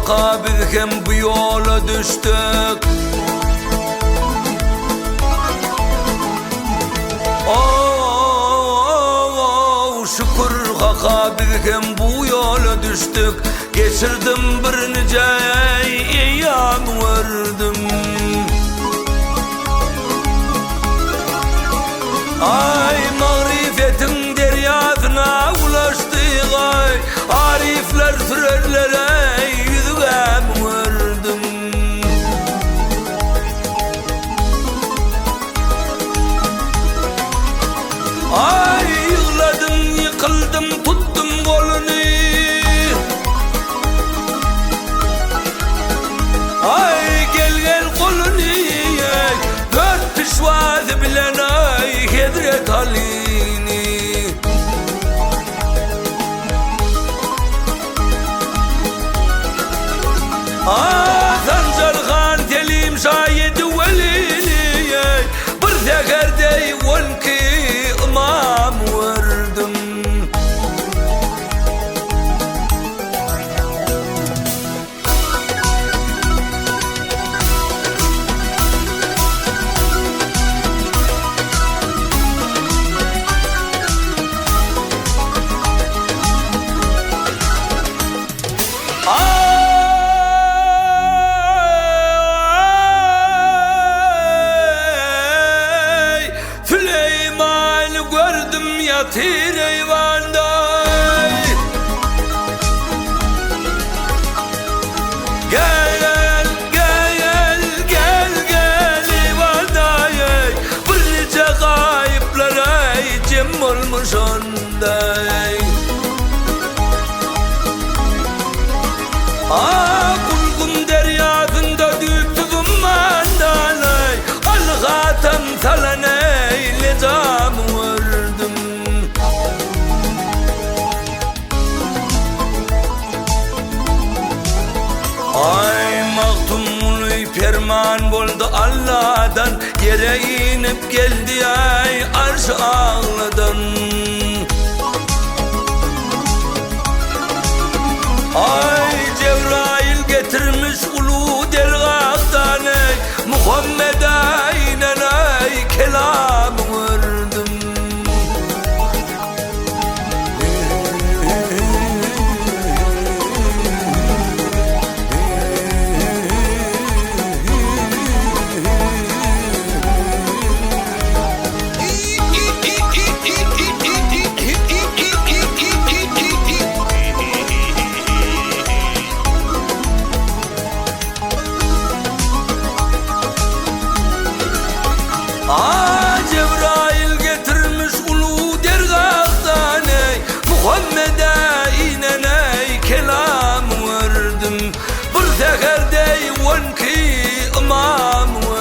kaka biz hem bu yola düştük. Şükür kaka biz hem bu yola düştük. Geçirdim bir nice eyyam verdim. Ay marifetin deryasına ulaştık ay. Arifler sürerlere yüzüme verdim. Ay yığladım yıkıldım tuttum kolunu. Ay gel kolunu dört pişvazı bilen ay hedret halini. Zancarhan telim şayedi velini bir zekerde vonki imam verdim. Yatır eyvanda gel eyvanda bir nice kayıplara cem olmuş onday. Bulgun deryasında düptüzüm mandalay algatam salanay lezam verdim. Ay maktumlu ferman boldu Allah'dan, yere inip geldi ay arş ağladan. Ay Cebrail getirmiş ulu delgaktan ey Muhammed'e inen ay kelam verdim. Cebrail getirmiş ulu dergahtan ey Muhammed'e inen ey kelam verdim. Bir seherde vonki imam verdim.